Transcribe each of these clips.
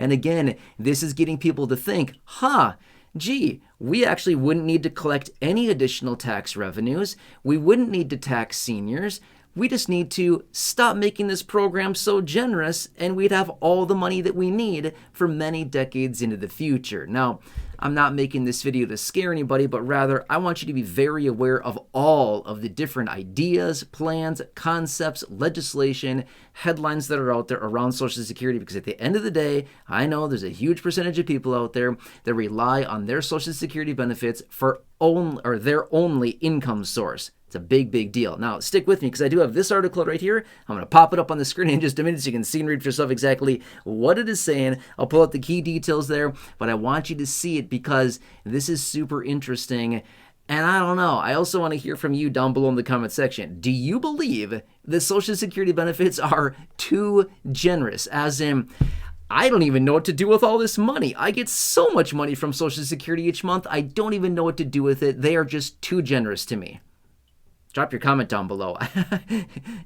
And again, this is getting people to think, gee, we actually wouldn't need to collect any additional tax revenues. We wouldn't need to tax seniors. We just need to stop making this program so generous, and we'd have all the money that we need for many decades into the future. Now, I'm not making this video to scare anybody, but rather I want you to be very aware of all of the different ideas, plans, concepts, legislation, headlines that are out there around Social Security, because at the end of the day, I know there's a huge percentage of people out there that rely on their Social Security benefits for their only income source. It's a big, big deal. Now, stick with me because I do have this article right here. I'm going to pop it up on the screen in just a minute so you can see and read for yourself exactly what it is saying. I'll pull out the key details there, but I want you to see it because this is super interesting. And I don't know. I also want to hear from you down below in the comment section. Do you believe the Social Security benefits are too generous? As in, I don't even know what to do with all this money. I get so much money from Social Security each month. I don't even know what to do with it. They are just too generous to me. Drop your comment down below.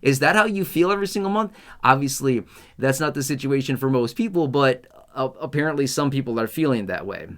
Is that how you feel every single month? Obviously, that's not the situation for most people, but apparently some people are feeling that way.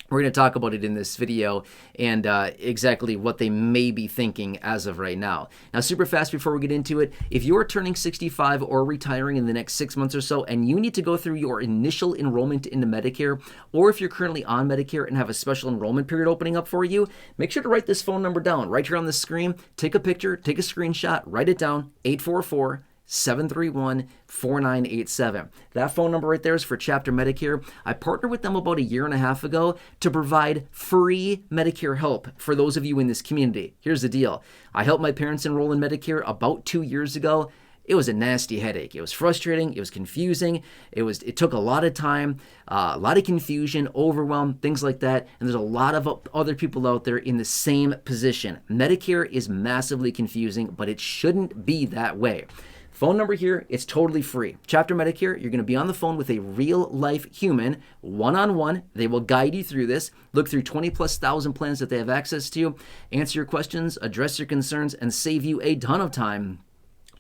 We're going to talk about it in this video and exactly what they may be thinking as of right now. Now, super fast before we get into it, if you are turning 65 or retiring in the next 6 months or so, and you need to go through your initial enrollment into Medicare, or if you're currently on Medicare and have a special enrollment period opening up for you, make sure to write this phone number down right here on the screen. Take a picture, take a screenshot, write it down, 844-731-4987. That phone number right there is for Chapter Medicare. I partnered with them about 1.5 years ago to provide free Medicare help for those of you in this community. Here's the deal. I helped my parents enroll in Medicare about 2 years ago. It was a nasty headache. It was frustrating. It was confusing. It took a lot of time, a lot of confusion, overwhelm, things like that. And there's a lot of other people out there in the same position. Medicare is massively confusing, but it shouldn't be that way. Phone number here, it's totally free. Chapter Medicare, you're going to be on the phone with a real-life human, one-on-one. They will guide you through this, look through 20,000+ plans that they have access to, answer your questions, address your concerns, and save you a ton of time,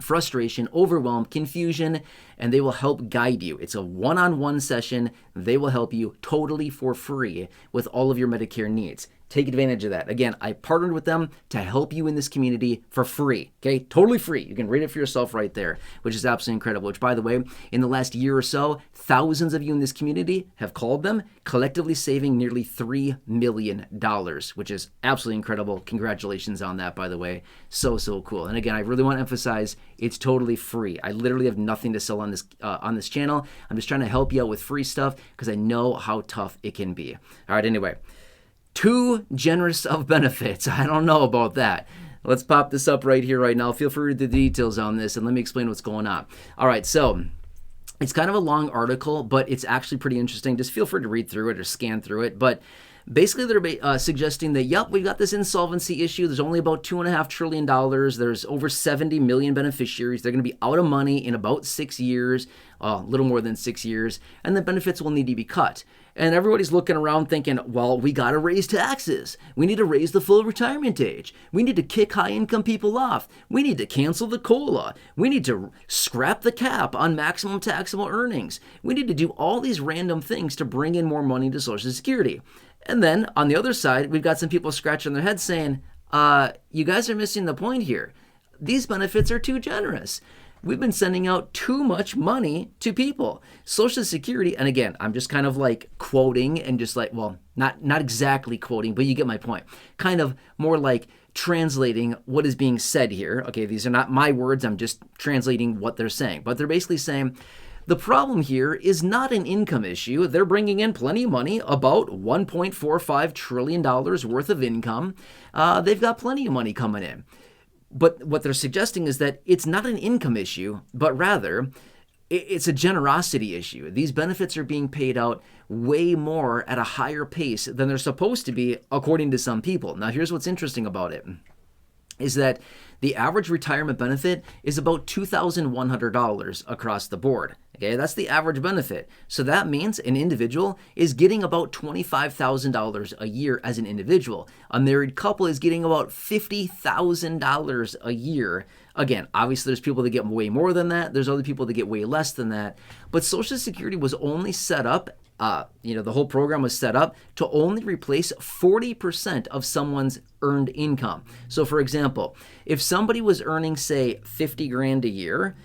frustration, overwhelm, confusion, and they will help guide you. It's a one-on-one session. They will help you totally for free with all of your Medicare needs. Take advantage of that. Again, I partnered with them to help you in this community for free, okay? Totally free. You can read it for yourself right there, which is absolutely incredible, which, by the way, in the last year or so, thousands of you in this community have called them, collectively saving nearly $3 million, which is absolutely incredible. Congratulations on that, by the way. So, so cool. And again, I really want to emphasize it's totally free. I literally have nothing to sell on this channel. I'm just trying to help you out with free stuff because I know how tough it can be. All right, anyway. Too generous of benefits. I don't know about that. Let's pop this up right here, right now. Feel free to read the details on this and let me explain what's going on. All right, so it's kind of a long article, but it's actually pretty interesting. Just feel free to read through it or scan through it. But basically, they're suggesting that, yep, we've got this insolvency issue. There's only about $2.5 trillion. There's over 70 million beneficiaries. They're going to be out of money in about 6 years, a little more than 6 years, and the benefits will need to be cut. And everybody's looking around thinking, well, we got to raise taxes. We need to raise the full retirement age. We need to kick high-income people off. We need to cancel the COLA. We need to scrap the cap on maximum taxable earnings. We need to do all these random things to bring in more money to Social Security. And then on the other side, we've got some people scratching their heads saying, you guys are missing the point here. These benefits are too generous. We've been sending out too much money to people. Social Security, and again, I'm just kind of like quoting and just like, well, not exactly quoting, but you get my point. Kind of more like translating what is being said here. Okay, these are not my words. I'm just translating what they're saying. But they're basically saying, the problem here is not an income issue. They're bringing in plenty of money, about $1.45 trillion worth of income. They've got plenty of money coming in. But what they're suggesting is that it's not an income issue, but rather it's a generosity issue. These benefits are being paid out way more at a higher pace than they're supposed to be, according to some people. Now, here's what's interesting about it, is that the average retirement benefit is about $2,100 across the board. Okay, that's the average benefit. So that means an individual is getting about $25,000 a year as an individual. A married couple is getting about $50,000 a year. Again, obviously there's people that get way more than that. There's other people that get way less than that. But Social Security was only set up, the whole program was set up to only replace 40% of someone's earned income. So for example, if somebody was earning, say, 50 grand a year,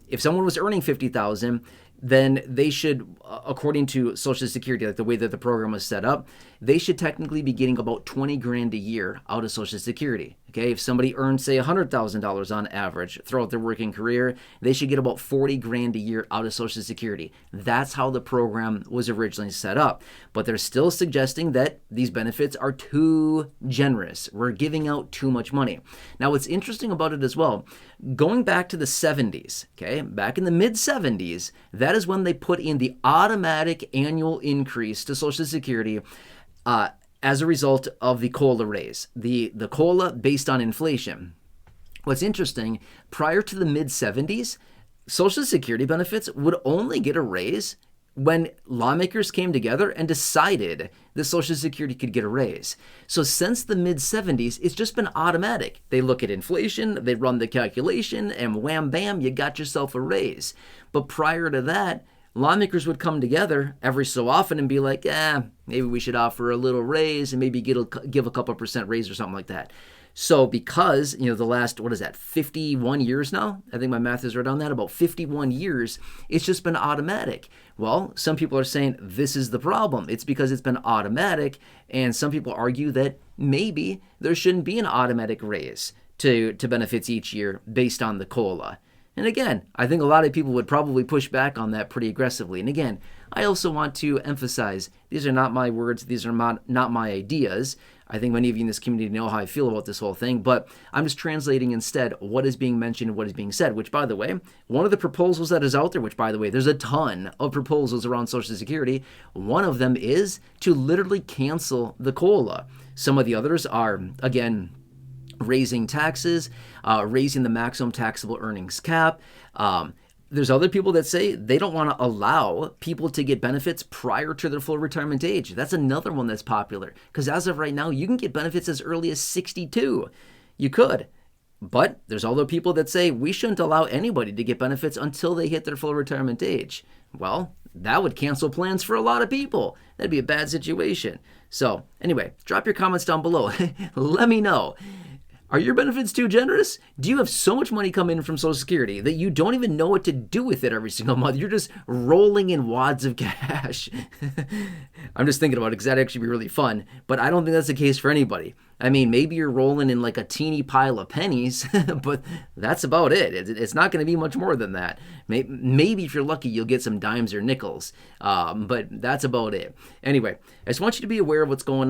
if someone was earning 50,000, then they should, according to Social Security, like the way that the program was set up, they should technically be getting about 20 grand a year out of Social Security. Okay, if somebody earns, say, $100,000 on average throughout their working career, they should get about 40 grand a year out of Social Security. That's how the program was originally set up. But they're still suggesting that these benefits are too generous. We're giving out too much money. Now, what's interesting about it as well, going back to the 70s, okay, back in the mid-70s, that is when they put in the automatic annual increase to Social Security as a result of the COLA raise, the COLA based on inflation. What's interesting, prior to the mid-70s, Social Security benefits would only get a raise when lawmakers came together and decided that Social Security could get a raise. So since the mid-70s, it's just been automatic. They look at inflation, they run the calculation, and wham, bam, you got yourself a raise. But prior to that, lawmakers would come together every so often and be like, maybe we should offer a little raise and maybe give a couple percent raise or something like that. So because, the last, 51 years now? I think my math is right on that, about 51 years, it's just been automatic. Well, some people are saying this is the problem. It's because it's been automatic, and some people argue that maybe there shouldn't be an automatic raise to benefits each year based on the COLA. And again, I think a lot of people would probably push back on that pretty aggressively. And again, I also want to emphasize, these are not my words, these are not my ideas. I think many of you in this community know how I feel about this whole thing, but I'm just translating instead what is being mentioned and what is being said, which, by the way, one of the proposals that is out there, which, by the way, there's a ton of proposals around Social Security. One of them is to literally cancel the COLA. Some of the others are, again, raising taxes, raising the maximum taxable earnings cap. There's other people that say they don't want to allow people to get benefits prior to their full retirement age. That's another one that's popular because as of right now, you can get benefits as early as 62. You could. But there's other people that say we shouldn't allow anybody to get benefits until they hit their full retirement age. Well, that would cancel plans for a lot of people. That'd be a bad situation. So anyway, drop your comments down below. Let me know. Are your benefits too generous? Do you have so much money come in from Social Security that you don't even know what to do with it every single month? You're just rolling in wads of cash. I'm just thinking about it because that'd actually be really fun, but I don't think that's the case for anybody. I mean, maybe you're rolling in like a teeny pile of pennies, but that's about it. It's not going to be much more than that. Maybe if you're lucky, you'll get some dimes or nickels, but that's about it. Anyway, I just want you to be aware of what's going on.